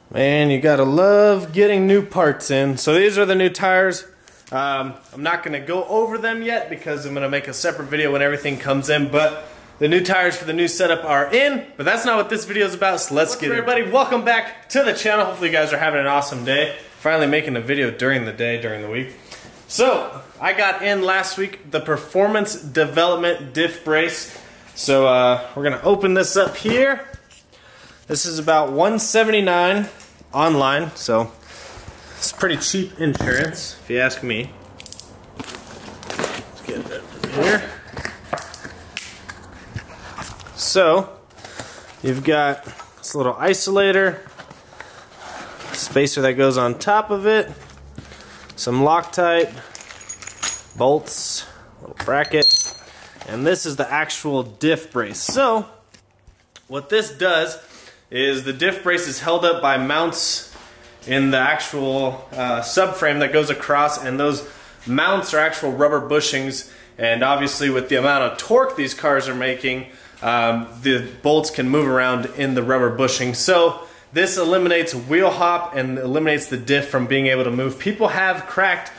Man, you gotta love getting new parts in. So these are the new tires. I'm not gonna go over them yet because I'm gonna make a separate video when everything comes in, but the new tires for the new setup are in, but that's not what this video is about, so let's get it. Everybody, welcome back to the channel. Hopefully you guys are having an awesome day. Finally making a video during the day, during the week. So, I got in last week the Performance Development Diff Brace. So we're gonna open this up here. This is about $179 online, so it's pretty cheap insurance, if you ask me. Let's get it over here. So, you've got this little isolator, spacer that goes on top of it, some Loctite, bolts, little bracket, and this is the actual diff brace. So, what this does is the diff brace is held up by mounts in the actual subframe that goes across, and those mounts are actual rubber bushings, and obviously with the amount of torque these cars are making, the bolts can move around in the rubber bushing. So this eliminates wheel hop and eliminates the diff from being able to move. People have cracked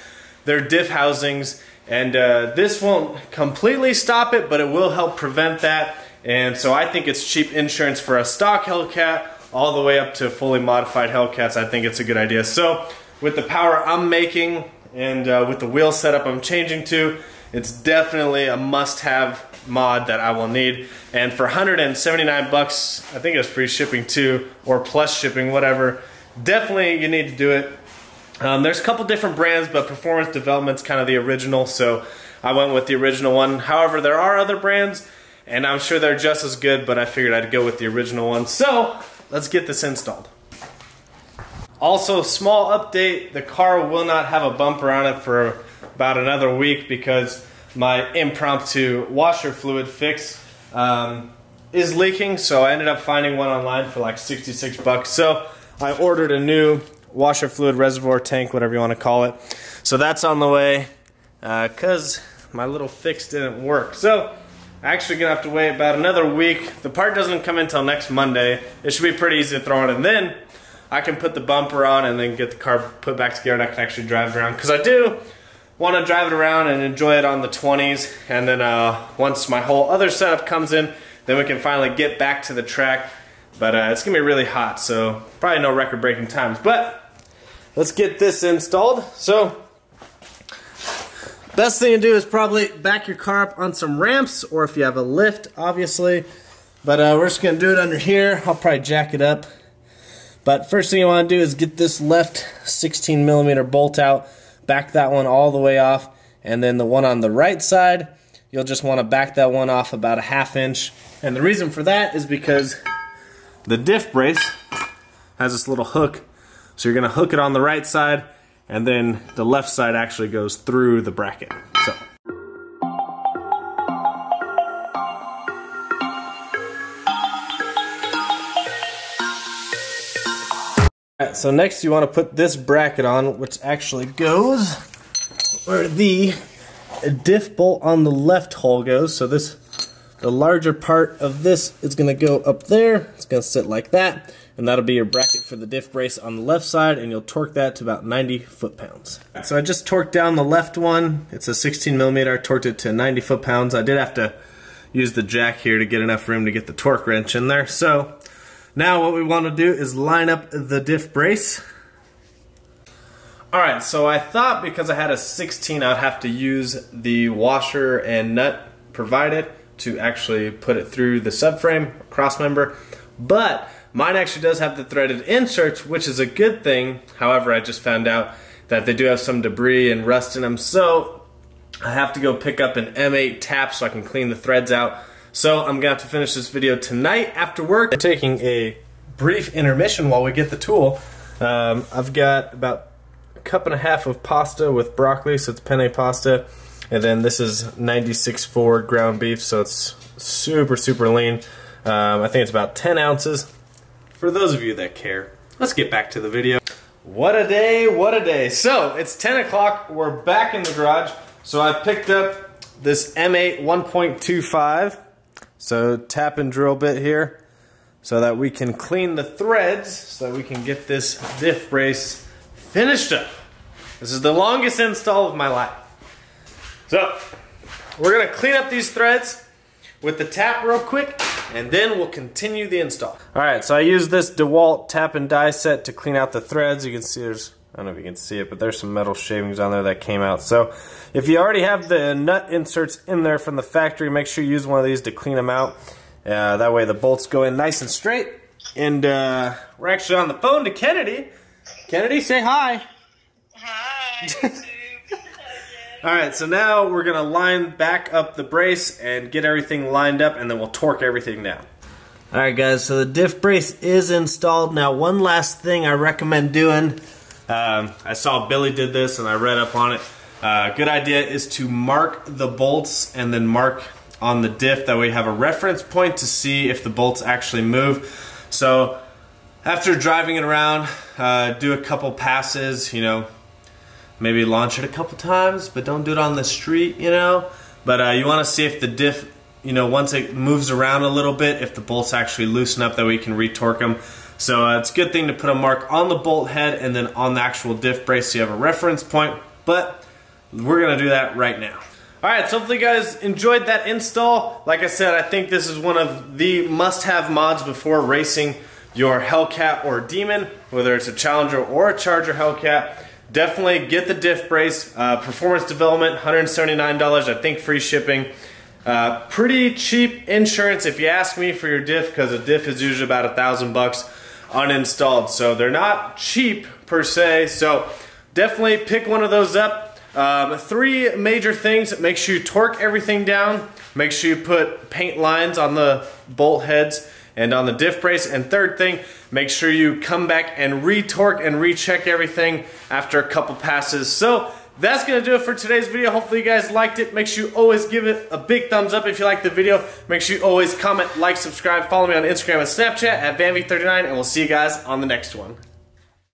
their diff housings, and this won't completely stop it, but it will help prevent that. And so I think it's cheap insurance for a stock HELLCAT all the way up to fully modified HELLCATs. I think it's a good idea. So with the power I'm making and with the wheel setup I'm changing to, it's definitely a must-have mod that I will need. And for 179 bucks, I think it's free shipping too, or plus shipping, whatever. Definitely you need to do it. There's a couple different brands, but Performance Development's kind of the original, so I went with the original one. However, there are other brands, and I'm sure they're just as good, but I figured I'd go with the original one. So, let's get this installed. Also, small update, the car will not have a bumper on it for about another week because my impromptu washer fluid fix is leaking, so I ended up finding one online for like 66 bucks. So, I ordered a new washer fluid reservoir tank, whatever you want to call it. So that's on the way because my little fix didn't work. So, actually gonna have to wait about another week. The part doesn't come in until next Monday. It should be pretty easy to throw in, and then I can put the bumper on and then get the car put back together and I can actually drive it around, because I do want to drive it around and enjoy it on the 20s, and then once my whole other setup comes in, then we can finally get back to the track. But it's gonna be really hot, so probably no record-breaking times, but let's get this installed. So best thing to do is probably back your car up on some ramps, or if you have a lift, obviously. But we're just going to do it under here. I'll probably jack it up. But first thing you want to do is get this left 16mm bolt out, back that one all the way off, and then the one on the right side, you'll just want to back that one off about a ½ inch. And the reason for that is because the diff brace has this little hook, so you're going to hook it on the right side, and then the left side actually goes through the bracket. So. Alright, so next you want to put this bracket on, which actually goes where the diff bolt on the left hole goes. So this, the larger part of this is going to go up there. It's going to sit like that. And that'll be your bracket for the diff brace on the left side, and you'll torque that to about 90 foot-pounds. So I just torqued down the left one. It's a 16mm. I torqued it to 90 foot-pounds. I did have to use the jack here to get enough room to get the torque wrench in there. So now what we want to do is line up the diff brace. Alright, so I thought because I had a 16 I'd have to use the washer and nut provided to actually put it through the subframe, cross member, but mine actually does have the threaded inserts, which is a good thing. However, I just found out that they do have some debris and rust in them, so I have to go pick up an M8 tap so I can clean the threads out. So I'm gonna have to finish this video tonight after work. I'm taking a brief intermission while we get the tool. I've got about a cup and a half of pasta with broccoli, so it's penne pasta, and then this is 96.4 ground beef, so it's super lean. I think it's about 10 ounces. For those of you that care, let's get back to the video. What a day, what a day. So, it's 10 o'clock, we're back in the garage. So I picked up this M8 1.25. So tap and drill bit here. so that we can clean the threads, so that we can get this diff brace finished up. This is the longest install of my life. So, we're gonna clean up these threads with the tap real quick, and then we'll continue the install. Alright, so I used this DeWalt tap and die set to clean out the threads. You can see there's, I don't know if you can see it, but there's some metal shavings on there that came out. So if you already have the nut inserts in there from the factory, make sure you use one of these to clean them out. That way the bolts go in nice and straight. And we're actually on the phone to Kennedy. Kennedy, say hi. Hi. Alright, so now we're going to line back up the brace and get everything lined up, and then we'll torque everything down. Alright guys, so the diff brace is installed. Now one last thing I recommend doing, I saw Billy did this and I read up on it. Good idea is to mark the bolts and then mark on the diff. That way you have a reference point to see if the bolts actually move. So after driving it around, do a couple passes, you know, maybe launch it a couple times, but don't do it on the street, you know. But you want to see if the diff, you know, once it moves around a little bit, if the bolts actually loosen up, that way you can retorque them. So it's a good thing to put a mark on the bolt head and then on the actual diff brace so you have a reference point. But we're going to do that right now. Alright, so hopefully you guys enjoyed that install. Like I said, I think this is one of the must-have mods before racing your HELLCAT or Demon, whether it's a Challenger or a Charger HELLCAT. Definitely get the diff brace. Performance development, $179, I think free shipping. Pretty cheap insurance if you ask me for your diff, because a diff is usually about $1,000 uninstalled. So they're not cheap per se, so definitely pick one of those up. Three major things: make sure you torque everything down, make sure you put paint lines on the bolt heads and on the diff brace, and third thing, make sure you come back and re-torque and recheck everything after a couple passes. So that's gonna do it for today's video. Hopefully you guys liked it. Make sure you always give it a big thumbs up if you like the video. Make sure you always comment, like, subscribe, follow me on Instagram and Snapchat at Vanvy39, and we'll see you guys on the next one.